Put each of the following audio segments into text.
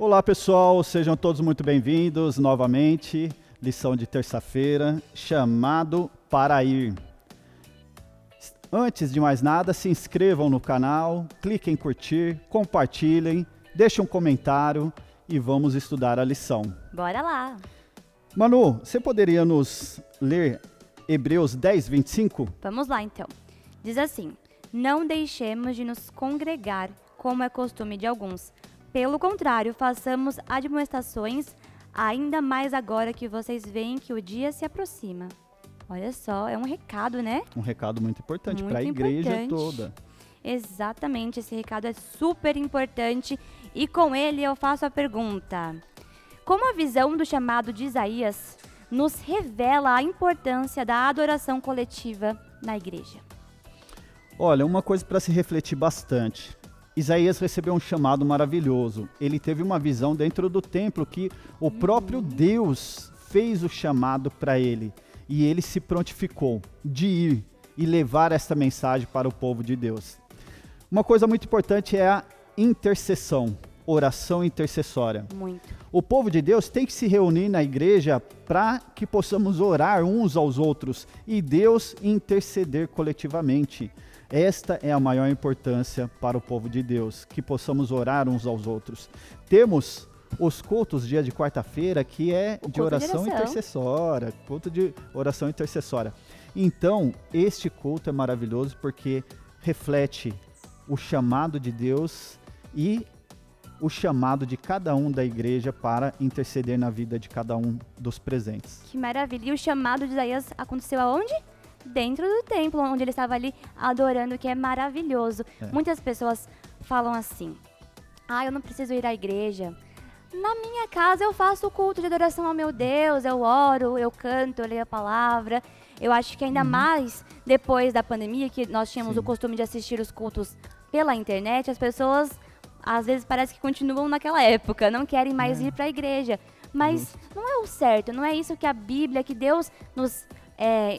Olá pessoal, sejam todos muito bem-vindos novamente. Lição de terça-feira, chamado para ir. Antes de mais nada, se inscrevam no canal, cliquem em curtir, compartilhem, deixem um comentário e vamos estudar a lição. Bora lá! Manu, você poderia nos ler Hebreus 10, 25? Vamos lá então. Diz assim: não deixemos de nos congregar, como é costume de alguns. Pelo contrário, façamos admoestações, ainda mais agora que vocês veem que o dia se aproxima. Olha só, é um recado, né? Um recado muito importante Muito para a igreja importante. toda. Exatamente, esse recado é super importante e com ele eu faço a pergunta: como a visão do chamado de Isaías nos revela a importância da adoração coletiva na igreja? Olha, uma coisa para se refletir bastante. Isaías recebeu um chamado maravilhoso. Ele teve uma visão dentro do templo que o próprio Deus fez o chamado para ele. E ele se prontificou de ir e levar essa mensagem para o povo de Deus. Uma coisa muito importante é a intercessão, oração intercessória. Muito. O povo de Deus tem que se reunir na igreja para que possamos orar uns aos outros e Deus interceder coletivamente. Esta é a maior importância para o povo de Deus, que possamos orar uns aos outros. Temos os cultos dia de quarta-feira, que é de oração intercessória, culto de oração intercessória. Então, este culto é maravilhoso porque reflete o chamado de Deus e o chamado de cada um da igreja para interceder na vida de cada um dos presentes. Que maravilha! E o chamado de Isaías aconteceu aonde? Dentro do templo, onde ele estava ali adorando, que é maravilhoso. Muitas pessoas falam assim: eu não preciso ir à igreja. Na minha casa eu faço o culto de adoração ao meu Deus, eu oro, eu canto, eu leio a palavra. Eu acho que ainda mais depois da pandemia, que nós tínhamos o costume de assistir os cultos pela internet, as pessoas às vezes parece que continuam naquela época, não querem mais ir para a igreja. Mas não é o certo, não é isso que a Bíblia, que Deus nos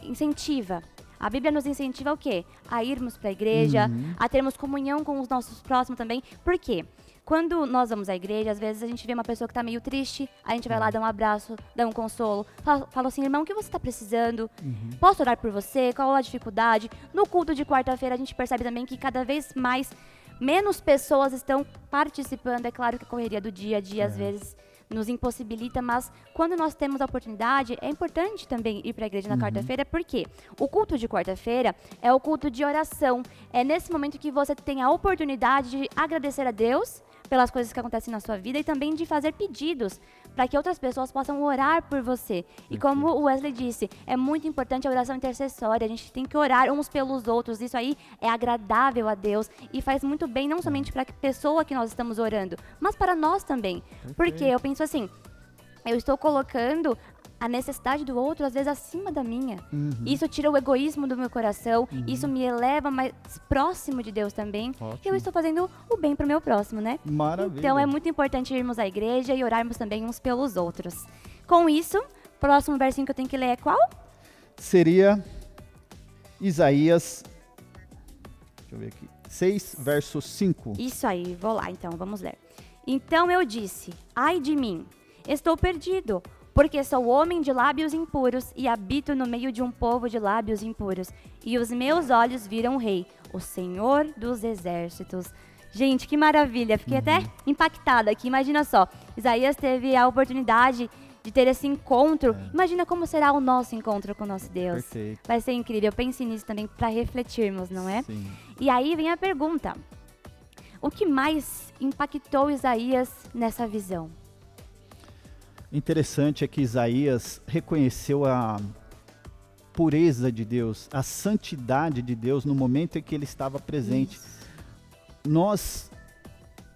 incentiva. A Bíblia nos incentiva o quê? A irmos para a igreja, a termos comunhão com os nossos próximos também. Por quê? Quando nós vamos à igreja, às vezes a gente vê uma pessoa que está meio triste, a gente vai lá dar um abraço, dar um consolo, fala assim: irmão, o que você está precisando? Posso orar por você? Qual a dificuldade? No culto de quarta-feira a gente percebe também que cada vez menos pessoas estão participando. É claro que a correria do dia a dia às vezes nos impossibilita, mas quando nós temos a oportunidade, é importante também ir para a igreja na quarta-feira, porque o culto de quarta-feira é o culto de oração. É nesse momento que você tem a oportunidade de agradecer a Deus pelas coisas que acontecem na sua vida e também de fazer pedidos para que outras pessoas possam orar por você. E como o Wesley disse, é muito importante a oração intercessória, a gente tem que orar uns pelos outros, isso aí é agradável a Deus e faz muito bem não somente para a pessoa que nós estamos orando, mas para nós também. Porque eu penso assim, eu estou colocando a necessidade do outro, às vezes, acima da minha. Isso tira o egoísmo do meu coração, isso me eleva mais próximo de Deus também. Ótimo. E eu estou fazendo o bem para o meu próximo, né? Maravilha. Então, é muito importante irmos à igreja e orarmos também uns pelos outros. Com isso, próximo versinho que eu tenho que ler é qual? Seria Isaías, deixa eu ver aqui, 6, verso 5. Isso aí, vou lá então, vamos ler. Então eu disse: ai de mim, estou perdido, porque sou homem de lábios impuros e habito no meio de um povo de lábios impuros. E os meus olhos viram o Rei, o Senhor dos Exércitos. Gente, que maravilha! Fiquei até impactada aqui. Imagina só, Isaías teve a oportunidade de ter esse encontro. Imagina como será o nosso encontro com o nosso Deus. Perfeito. Vai ser incrível. Pense nisso também para refletirmos, não é? Sim. E aí vem a pergunta: o que mais impactou Isaías nessa visão? Interessante é que Isaías reconheceu a pureza de Deus, a santidade de Deus no momento em que ele estava presente. Nós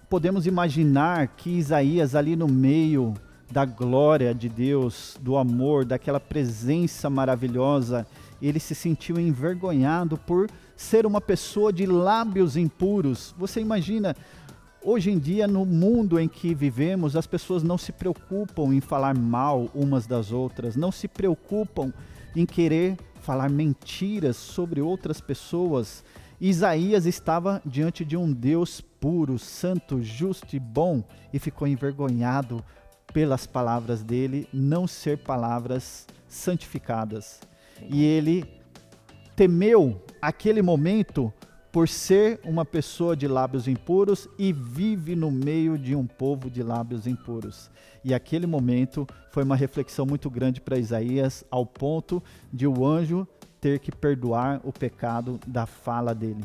podemos imaginar que Isaías ali no meio da glória de Deus, do amor, daquela presença maravilhosa, ele se sentiu envergonhado por ser uma pessoa de lábios impuros. Você imagina? Hoje em dia, no mundo em que vivemos, as pessoas não se preocupam em falar mal umas das outras, não se preocupam em querer falar mentiras sobre outras pessoas. Isaías estava diante de um Deus puro, santo, justo e bom e ficou envergonhado pelas palavras dele não ser palavras santificadas. E ele temeu aquele momento por ser uma pessoa de lábios impuros e vive no meio de um povo de lábios impuros. E aquele momento foi uma reflexão muito grande para Isaías, ao ponto de o anjo ter que perdoar o pecado da fala dele.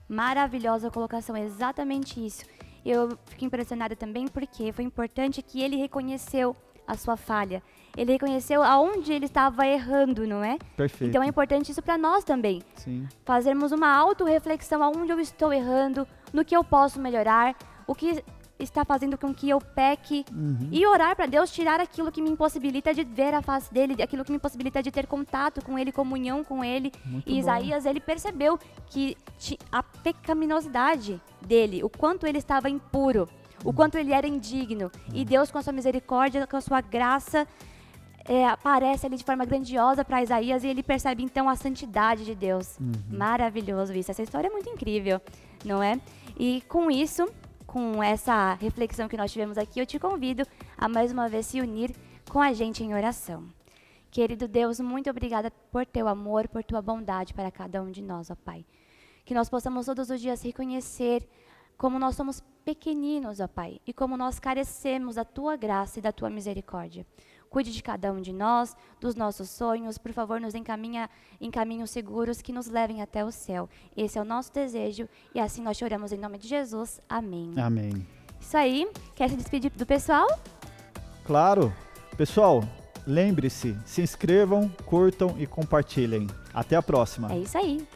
Maravilhosa colocação, exatamente isso. Eu fico impressionada também porque foi importante que ele reconheceu a sua falha. Ele reconheceu aonde ele estava errando, não é? Perfeito. Então é importante isso para nós também. Sim. Fazermos uma autorreflexão aonde eu estou errando, no que eu posso melhorar, o que está fazendo com que eu peque e orar para Deus tirar aquilo que me impossibilita de ver a face dele, aquilo que me impossibilita de ter contato com ele, comunhão com ele. Muito e Isaías, ele percebeu que a pecaminosidade dele, o quanto ele estava impuro, o quanto ele era indigno. E Deus, com a sua misericórdia, com a sua graça, aparece ali de forma grandiosa para Isaías e ele percebe então a santidade de Deus. Maravilhoso isso. Essa história é muito incrível, não é? E com isso, com essa reflexão que nós tivemos aqui, eu te convido a mais uma vez se unir com a gente em oração. Querido Deus, muito obrigada por teu amor, por tua bondade para cada um de nós, ó Pai. Que nós possamos todos os dias reconhecer como nós somos pequeninos, ó Pai, e como nós carecemos da tua graça e da tua misericórdia. Cuide de cada um de nós, dos nossos sonhos, por favor, nos encaminha em caminhos seguros que nos levem até o céu. Esse é o nosso desejo e assim nós choramos em nome de Jesus. Amém. Amém. Isso aí. Quer se despedir do pessoal? Claro. Pessoal, lembre-se, se inscrevam, curtam e compartilhem. Até a próxima. É isso aí.